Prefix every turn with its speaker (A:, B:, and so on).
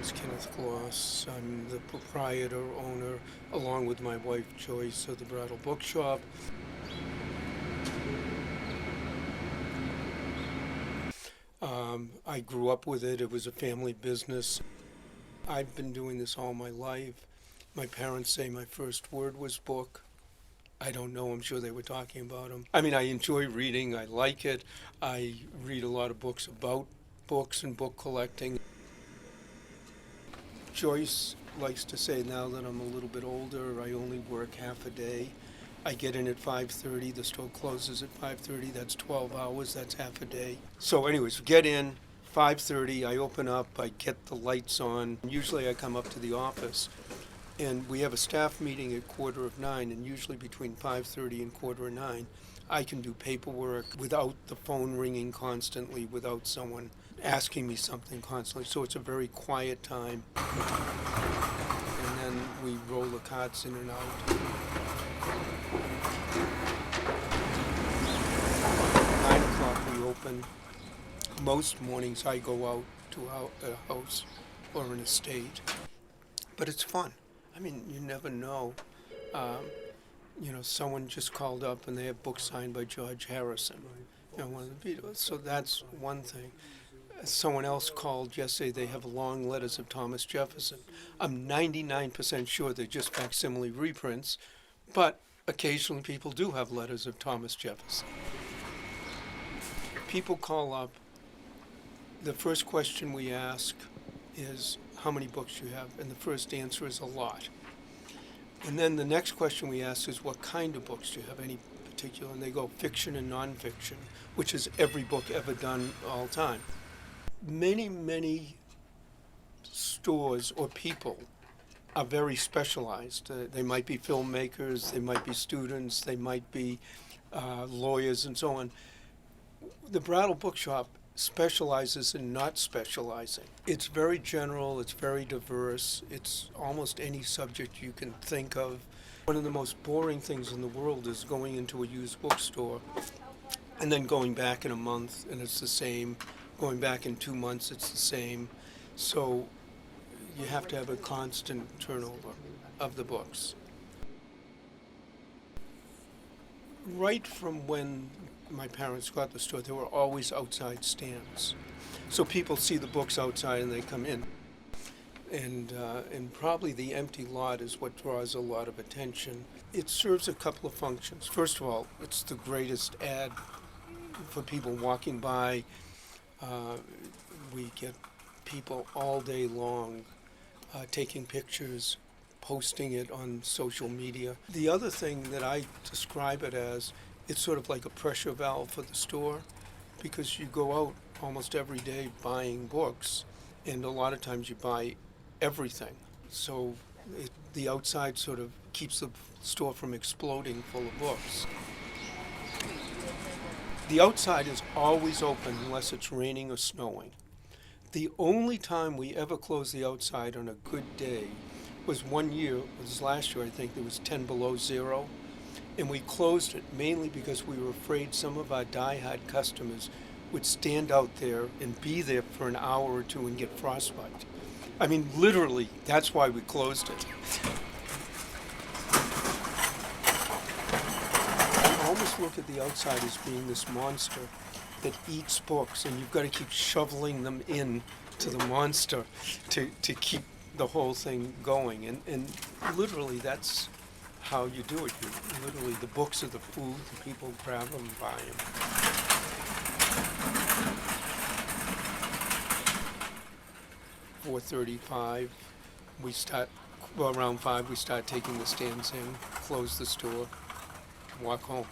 A: is Kenneth Gloss. I'm the proprietor, owner, along with my wife Joyce, of the Brattle Book Shop. I grew up with it. It was a family business. I've been doing this all my life. My parents say my first word was book. I don't know. I'm sure they were talking about them. I mean, I enjoy reading. I like it. I read a lot of books about books and book collecting. Joyce likes to say now that I'm a little bit older, I only work half a day. I get in at 5:30, the store closes at 5:30, that's 12 hours, that's half a day. So anyways, get in, 5:30, I open up, I get the lights on. Usually I come up to the office and we have a staff meeting at 8:45, and usually between 5:30 and 8:45, I can do paperwork without the phone ringing constantly, without someone asking me something constantly. So it's a very quiet time. And then we roll the carts in and out. 9 o'clock we open. Most mornings I go out to a house or an estate. But it's fun. I mean, you never know. Someone just called up and they have books signed by George Harrison, one of the Beatles. So that's one thing. Someone else called yesterday, they have long letters of Thomas Jefferson. I'm 99% sure they're just facsimile reprints, but occasionally people do have letters of Thomas Jefferson. People call up, the first question we ask is, how many books do you have? And the first answer is a lot. And then the next question we ask is, what kind of books do you have, any particular? And they go fiction and nonfiction, which is every book ever done all time. Many stores or people are very specialized. They might be filmmakers, they might be students, they might be lawyers and so on. The Brattle Book Shop specializes in not specializing. It's very general, it's very diverse, it's almost any subject you can think of. One of the most boring things in the world is going into a used bookstore and then going back in a month and it's the same, going back in 2 months it's the same. So you have to have a constant turnover of the books. Right from when my parents got the store, there were always outside stands. So people see the books outside and they come in. And probably the empty lot is what draws a lot of attention. It serves a couple of functions. First of all, it's the greatest ad for people walking by. We get people all day long taking pictures, posting it on social media. The other thing that I describe it as, it's sort of like a pressure valve for the store, because you go out almost every day buying books, and a lot of times you buy everything. So the outside sort of keeps the store from exploding full of books. The outside is always open unless it's raining or snowing. The only time we ever closed the outside on a good day was one year, it was last year I think, it was 10 below zero. And we closed it mainly because we were afraid some of our die-hard customers would stand out there and be there for an hour or two and get frostbite. I mean, literally, that's why we closed it. I almost look at the outside as being this monster that eats books, and you've got to keep shoveling them in to the monster to keep the whole thing going. And literally, that's how you do it. Literally, the books are the food, and people grab them and buy them. $4:35, we start, around 5, we start taking the stands in, close the store, walk home.